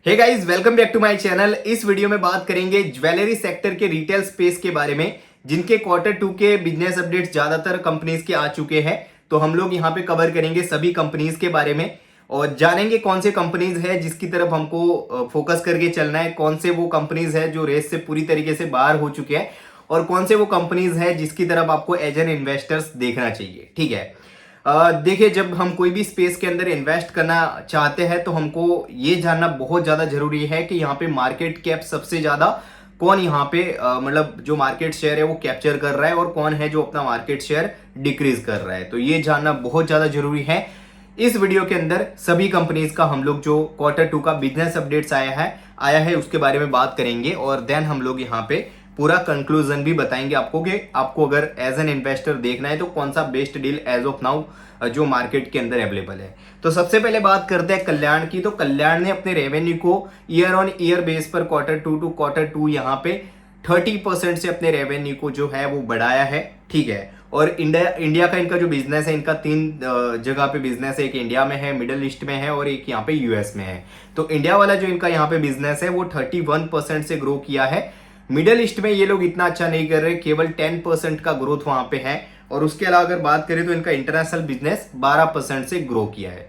Hey guys, welcome back to my channel. इस video में बात करेंगे ज्वेलरी सेक्टर के रिटेल स्पेस के बारे में, जिनके क्वार्टर टू के बिजनेस अपडेट्स ज्यादातर कंपनीज के आ चुके हैं। तो हम लोग यहाँ पे कवर करेंगे सभी कंपनीज के बारे में और जानेंगे कौन से कंपनीज है जिसकी तरफ हमको फोकस करके चलना है, कौन से वो कंपनीज है जो रेस से पूरी तरीके से बाहर हो चुके हैं और कौन से वो कंपनीज है जिसकी तरफ आपको एज एन इन्वेस्टर्स देखना चाहिए। ठीक है, देखिए, जब हम कोई भी स्पेस के अंदर इन्वेस्ट करना चाहते हैं तो हमको ये जानना बहुत ज़्यादा जरूरी है कि यहाँ पे मार्केट कैप सबसे ज़्यादा कौन यहाँ पे मतलब जो मार्केट शेयर है वो कैप्चर कर रहा है और कौन है जो अपना मार्केट शेयर डिक्रीज कर रहा है। तो ये जानना बहुत ज़्यादा जरूरी है। इस वीडियो के अंदर सभी कंपनीज का हम लोग जो क्वार्टर टू का बिजनेस अपडेट्स आया है उसके बारे में बात करेंगे और देन हम लोग यहाँ पे पूरा कंक्लूजन भी बताएंगे आपको कि आपको अगर एज एन इन्वेस्टर देखना है तो कौन सा best deal as of now जो मार्केट के अंदर अवेलेबल है। तो सबसे पहले बात करते हैं कल्याण की। तो कल्याण ने अपने रेवेन्यू को ईयर ऑन ईयर बेस पर quarter two to quarter two यहाँ पे 30% से अपने रेवेन्यू को जो है वो बढ़ाया है। ठीक है, और इंडिया का इनका जो बिजनेस है, इनका 3 जगह पे बिजनेस है। एक इंडिया में है, मिडिल ईस्ट में है और एक यहाँ पे यूएस में है। तो इंडिया वाला जो इनका यहाँ पे बिजनेस है वो 31% से ग्रो किया है। मिडिल ईस्ट में ये लोग इतना अच्छा नहीं कर रहे, केवल 10% का ग्रोथ वहां पे है। और उसके अलावा अगर बात करें तो इनका इंटरनेशनल बिजनेस 12% से ग्रो किया है।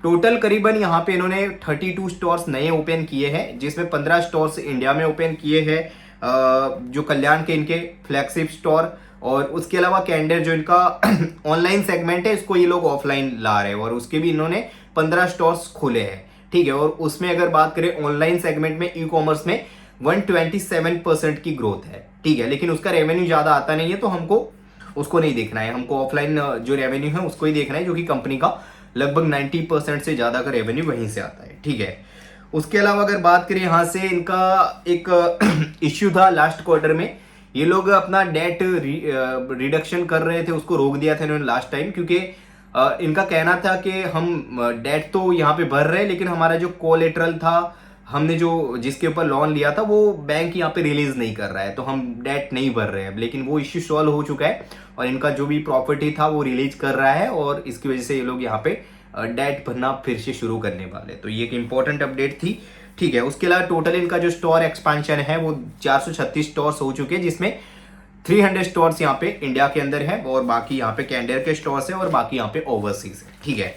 टोटल करीबन यहाँ पे इन्होंने 32 स्टोर्स नए ओपन किए हैं, जिसमें 15 स्टोर्स इंडिया में ओपन किए हैं, जो कल्याण के इनके फ्लैगशिप स्टोर। और उसके अलावा कैंडर जो इनका ऑनलाइन सेगमेंट है, इसको ये लोग ऑफलाइन ला रहे हैं और उसके भी इन्होंने 15 स्टोर्स खोले हैं। ठीक है, और उसमें अगर बात करें ऑनलाइन सेगमेंट में, ई कॉमर्स में 127% की ग्रोथ है। ठीक है, लेकिन उसका रेवेन्यू ज्यादा आता नहीं है तो हमको उसको नहीं देखना है। हमको ऑफलाइन जो रेवेन्यू है उसको ही देखना है, जो कि कंपनी का लगभग 90% से ज्यादा का रेवेन्यू वहीं से आता है। ठीक है, उसके अलावा अगर बात करें यहाँ से, इनका एक इश्यू था लास्ट क्वार्टर में। ये लोग अपना डेट रिडक्शन कर रहे थे, उसको रोक दिया था इन्होंने लास्ट टाइम, क्योंकि इनका कहना था कि हम डेट तो यहाँ पे भर रहे हैं लेकिन हमारा जो कोलेटरल था, हमने जो जिसके ऊपर लोन लिया था, वो बैंक यहाँ पे रिलीज नहीं कर रहा है, तो हम डेट नहीं भर रहे हैं। लेकिन वो इश्यू सॉल्व हो चुका है और इनका जो भी प्रॉपर्टी था वो रिलीज कर रहा है और इसकी वजह से ये लोग यहाँ पे डेट भरना फिर से शुरू करने वाले। तो ये एक इंपॉर्टेंट अपडेट थी। ठीक है, उसके अलावा टोटल इनका जो स्टोर एक्सपांशन है वो 436 स्टोर्स हो चुके हैं, जिसमें 300 स्टोर्स यहाँ पे इंडिया के अंदर है और बाकी यहाँ पे कैंडर के स्टोर्स है और बाकी यहाँ पे ओवरसीज है। ठीक है,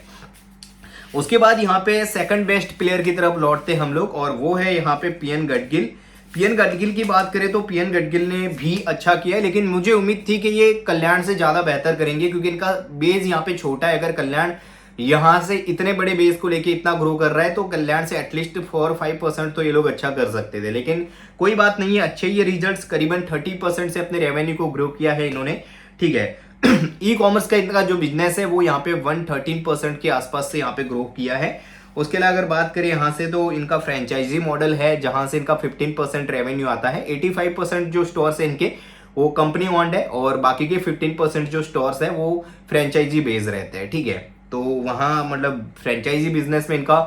उसके बाद यहाँ पे सेकंड बेस्ट प्लेयर की तरफ लौटते हम लोग और वो है यहाँ पे पीएन गडगिल। पीएन गडगिल की बात करें तो पीएन गडगिल ने भी अच्छा किया है, लेकिन मुझे उम्मीद थी कि ये कल्याण से ज्यादा बेहतर करेंगे, क्योंकि इनका बेस यहाँ पे छोटा है। अगर कल्याण यहाँ से इतने बड़े बेस को लेके इतना ग्रो कर रहा है तो कल्याण से एटलीस्ट 4-5% तो ये लोग अच्छा कर सकते थे, लेकिन कोई बात नहीं है। अच्छे ये रिजल्ट्स, करीबन 30% से अपने रेवेन्यू को ग्रो किया है इन्होंने। ठीक है, ई कॉमर्स का इनका जो बिजनेस है वो यहाँ पे 113% के आसपास से यहाँ पे ग्रो किया है। उसके अलावा अगर बात करें यहाँ से, तो इनका फ्रेंचाइजी मॉडल है जहां से इनका 15% रेवेन्यू आता है। 85% जो स्टोर्स है इनके वो कंपनी ओन्ड है और बाकी के 15% जो स्टोर्स है वो फ्रेंचाइजी बेस्ड रहते हैं। ठीक है, तो वहाँ मतलब फ्रेंचाइजी बिजनेस में इनका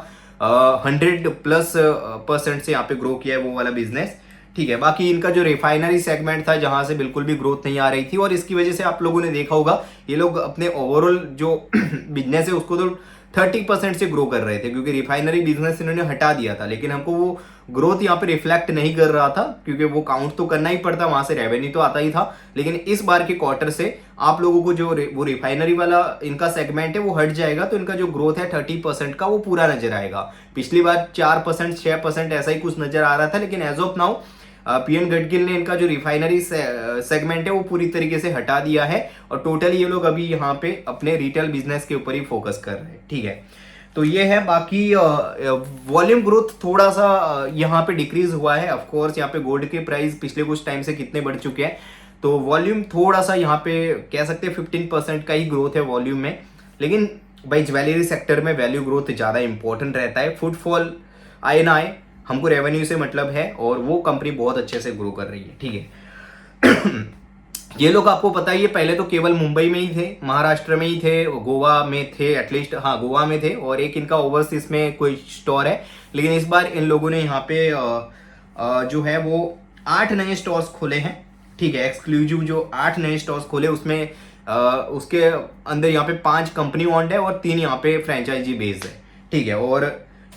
100+% से यहाँ पे ग्रो किया है वो वाला बिजनेस। ठीक है, बाकी इनका जो रिफाइनरी सेगमेंट था जहां से बिल्कुल भी ग्रोथ नहीं आ रही थी और इसकी वजह से आप लोगों ने देखा होगा ये लोग अपने ओवरऑल जो बिजनेस है उसको तो 30% से ग्रो कर रहे थे, क्योंकि रिफाइनरी बिजनेस इन्होंने हटा दिया था। लेकिन हमको वो ग्रोथ यहाँ पे रिफ्लेक्ट नहीं कर रहा था, क्योंकि वो काउंट तो करना ही पड़ता, वहां से रेवेन्यू तो आता ही था। लेकिन इस बार के क्वार्टर से आप लोगों को जो वो रिफाइनरी वाला इनका सेगमेंट है वो हट जाएगा, तो इनका जो ग्रोथ है 30% का वो पूरा नजर आएगा। पिछली बार 4%, 6% ऐसा ही कुछ नजर आ रहा था, लेकिन as of now PN Gadgil ने इनका जो रिफाइनरी सेगमेंट है वो पूरी तरीके से हटा दिया है और टोटली ये लोग अभी यहाँ पे अपने रिटेल बिजनेस के ऊपर ही फोकस कर रहे हैं। ठीक है, तो ये है। बाकी वॉल्यूम ग्रोथ थोड़ा सा यहाँ पे डिक्रीज हुआ है। ऑफ कोर्स यहाँ पे गोल्ड के प्राइस पिछले कुछ टाइम से कितने बढ़ चुके हैं, तो वॉल्यूम थोड़ा सा यहाँ पे कह सकते हैं 15% का ही ग्रोथ है वॉल्यूम में। लेकिन भाई ज्वेलरी सेक्टर में वैल्यू ग्रोथ ज्यादा इंपॉर्टेंट रहता है। फुटफॉल आए ना आए, हमको रेवेन्यू से मतलब है और वो कंपनी बहुत अच्छे से ग्रो कर रही है। ठीक है, ये लोग आपको पता ही है, पहले तो केवल मुंबई में ही थे, महाराष्ट्र में ही थे, गोवा में थे एटलीस्ट, हाँ गोवा में थे, और एक इनका ओवरसीज में कोई स्टोर है। लेकिन इस बार इन लोगों ने यहाँ पे जो है वो 8 नए स्टोर्स खोले हैं। ठीक है, एक्सक्लूसिव जो 8 नए स्टोर्स खोले उसमें उसके अंदर यहाँ पे 5 कंपनी ओन्ड है और 3 यहाँ पे फ्रेंचाइजी बेस्ड है। ठीक है, और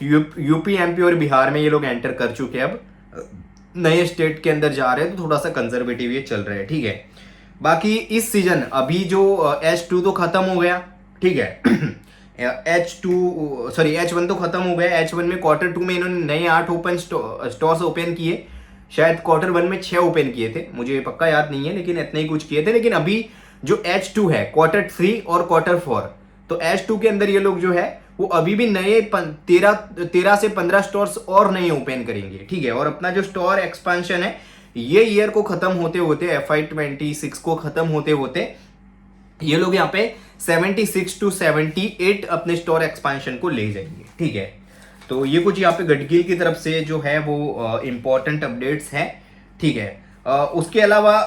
यूपी, एमपी और बिहार में ये लोग एंटर कर चुके हैं। अब नए स्टेट के अंदर जा रहे हैं तो थोड़ा सा कंजर्वेटिव ये चल रहे हैं, ठीक है। बाकी इस सीजन अभी जो H2 तो खत्म हो गया, ठीक है। H1 तो खत्म हो गया। H1 में Q2 में इन्होंने नए 8 ओपन स्टोर्स ओपन किए। शायद Q1 में 6 ओपन किए थे, मुझे पक्का याद नहीं है, लेकिन इतने ही कुछ किए थे। लेकिन अभी जो H2 है, Q3 और Q4, तो H2 के अंदर ये लोग जो है वो अभी भी नए 13 से 15 स्टोर्स और नए ओपन करेंगे, ठीक है। और अपना जो स्टोर एक्सपेंशन है ये ईयर को खत्म होते होते, FY26 को खत्म होते होते ये लोग यहाँ पे 76 to 78 अपने स्टोर एक्सपेंशन को ले जाएंगे, ठीक है। तो ये कुछ यहाँ पे गडगिल की तरफ से जो है वो इंपॉर्टेंट अपडेट्स हैं, ठीक है। उसके अलावा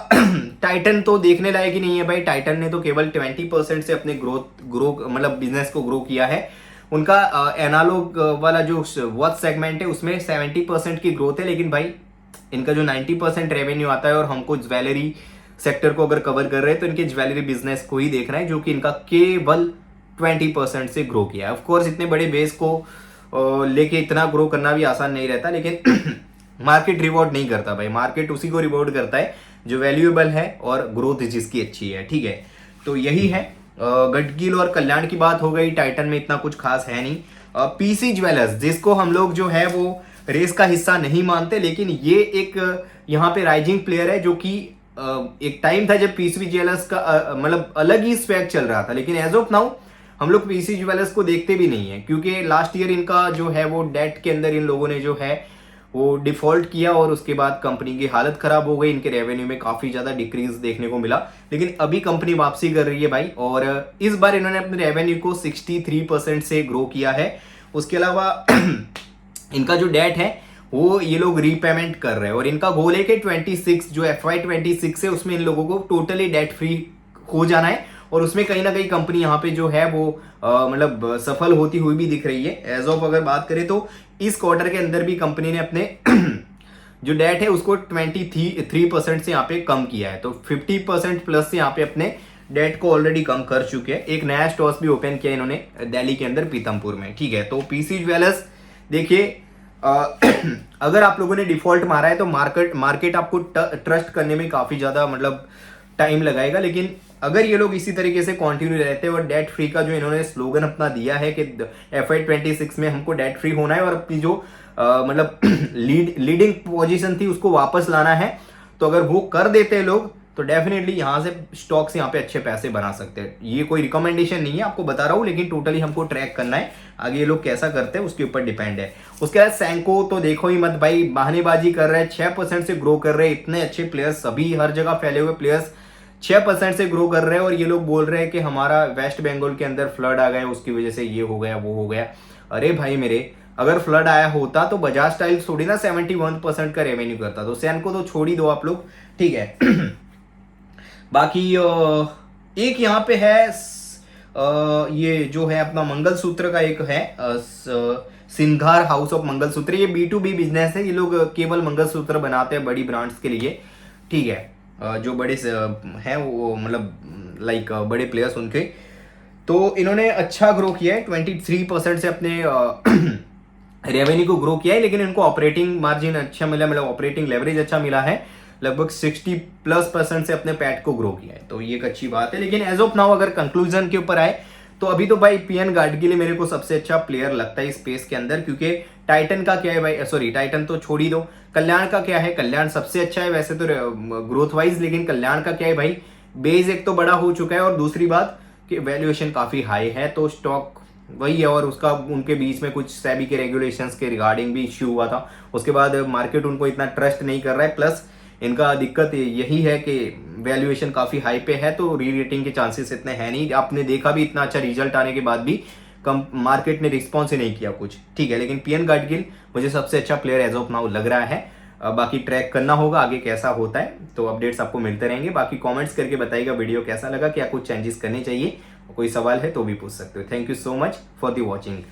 टाइटन तो देखने लायक ही नहीं है भाई। टाइटन ने तो केवल 20% से अपने ग्रो मतलब बिजनेस को ग्रो किया है। उनका एनालॉग वाला जो वॉच सेगमेंट है उसमें 70% की ग्रोथ है, लेकिन भाई इनका जो 90% रेवेन्यू आता है, और हमको ज्वेलरी सेक्टर को अगर कवर कर रहे हैं तो इनके ज्वेलरी बिजनेस को ही देखना है, जो कि इनका केवल 20% से ग्रो किया है। ऑफकोर्स इतने बड़े बेस को लेके इतना ग्रो करना भी आसान नहीं रहता, लेकिन मार्केट रिवॉर्ड नहीं करता भाई। मार्केट उसी को रिवॉर्ड करता है जो वैल्यूएबल है और ग्रोथ जिसकी अच्छी है, ठीक है। तो यही है। गडगिल और कल्याण की बात हो गई। टाइटन में इतना कुछ खास है नहीं। पीसी ज्वेलर्स, जिसको हम लोग जो है वो रेस का हिस्सा नहीं मानते, लेकिन ये एक यहाँ पे राइजिंग प्लेयर है, जो कि एक टाइम था जब पीसी ज्वेलर्स का मतलब अलग ही स्वैग चल रहा था, लेकिन एज ऑफ नाउ हम लोग पीसी ज्वेलर्स को देखते भी नहीं है, क्योंकि लास्ट ईयर इनका जो है वो डेट के अंदर इन लोगों ने जो है वो डिफॉल्ट किया, और उसके बाद कंपनी की हालत खराब हो गई। इनके रेवेन्यू में काफी ज्यादा डिक्रीज देखने को मिला, लेकिन अभी कंपनी वापसी कर रही है भाई, और इस बार इन्होंने अपने रेवेन्यू को 63% से ग्रो किया है। उसके अलावा इनका जो डेट है वो ये लोग रीपेमेंट कर रहे हैं, और इनका गोल है कि 26 जो FY26 है उसमें इन लोगों को टोटली डेट फ्री हो जाना है, और उसमें कहीं ना कहीं कंपनी यहाँ पे जो है वो मतलब सफल होती हुई भी दिख रही है। एज ऑफ अगर बात करें तो इस क्वार्टर के अंदर भी कंपनी ने अपने जो डेट है उसको 23% से यहाँ पे कम किया है, तो 50% प्लस से यहाँ पे अपने डेट को ऑलरेडी कम कर चुके हैं। एक नया स्टोर भी ओपन किया इन्होंने दिल्ली के अंदर पीतमपुर में, ठीक है। तो पीसी ज्वेलर्स देखिए, अगर आप लोगों ने डिफॉल्ट मारा है तो मार्केट आपको ट्रस्ट करने में काफी ज्यादा मतलब टाइम लगाएगा, लेकिन अगर ये लोग इसी तरीके से कंटिन्यू रहते हैं और डेट फ्री का जो इन्होंने स्लोगन अपना दिया है कि FY26 में हमको डेट फ्री होना है और अपनी जो मतलब लीडिंग पोजीशन थी उसको वापस लाना है, तो अगर वो कर देते हैं लोग तो डेफिनेटली यहाँ से स्टॉक्स यहाँ पे अच्छे पैसे बना सकते हैं। ये कोई रिकमेंडेशन नहीं है, आपको बता रहा हूँ, लेकिन टोटली हमको ट्रैक करना है। आगे ये लोग कैसा करते हैं उसके ऊपर डिपेंड है। उसके बाद सैंको तो देखो ही मत भाई, बहानेबाजी कर रहे हैं, 6% से ग्रो कर रहे हैं। इतने अच्छे प्लेयर्स, सभी हर जगह फैले हुए प्लेयर्स 6% से ग्रो कर रहे हैं, और ये लोग बोल रहे हैं कि हमारा वेस्ट बंगाल के अंदर फ्लड आ गया, उसकी वजह से ये हो गया वो हो गया। अरे भाई मेरे, अगर फ्लड आया होता तो बजाज टाइल्स थोड़ी ना 71% का रेवेन्यू करता, तो सैनको तो छोड़ ही दो आप लोग, ठीक है। बाकी एक यहाँ पे है ये जो है अपना मंगलसूत्र का एक है सिंघार हाउस ऑफ मंगलसूत्र। ये B2B बिजनेस है, ये लोग केवल मंगलसूत्र बनाते हैं बड़ी ब्रांड्स के लिए, ठीक है। जो बड़े हैं वो मतलब लाइक बड़े प्लेयर्स उनके, तो इन्होंने अच्छा ग्रो किया है, 23% से अपने रेवेन्यू को ग्रो किया है, लेकिन इनको ऑपरेटिंग मार्जिन अच्छा मिला, मतलब ऑपरेटिंग लेवरेज अच्छा मिला है, लगभग 60+% से अपने पैट को ग्रो किया है, तो ये एक अच्छी बात है। लेकिन एज ऑफ नाउ अगर कंक्लूजन के ऊपर आए तो अभी तो भाई PN गाडगिल मेरे को सबसे अच्छा प्लेयर लगता है स्पेस के अंदर, क्योंकि टाइटन का क्या है भाई, सॉरी टाइटन तो छोड़ ही दो, कल्याण का क्या है, कल्याण सबसे अच्छा है वैसे तो ग्रोथ वाइज, लेकिन कल्याण का क्या है भाई, बेस एक तो बड़ा हो चुका है, और दूसरी बात कि वैल्यूएशन काफी हाई है, तो स्टॉक वही है, और उसका उनके बीच में कुछ सेबी के रेगुलेशंस के रिगार्डिंग भी इश्यू हुआ था, उसके बाद मार्केट उनको इतना ट्रस्ट नहीं कर रहा है, प्लस इनका दिक्कत यही है कि वैल्यूएशन काफी हाई पे है, तो री रेटिंग के चांसेस इतने हैं नहीं। आपने देखा भी इतना अच्छा रिजल्ट आने के बाद भी कम मार्केट ने रिस्पॉन्स ही नहीं किया कुछ, ठीक है। लेकिन PN गाडगिल मुझे सबसे अच्छा प्लेयर एज ऑफ नाउ लग रहा है। बाकी ट्रैक करना होगा आगे कैसा होता है, तो अपडेट्स आपको मिलते रहेंगे। बाकी कमेंट्स करके बताइएगा वीडियो कैसा लगा, क्या कुछ चेंजेस करने चाहिए, कोई सवाल है तो भी पूछ सकते हो। Thank you so much for the watching.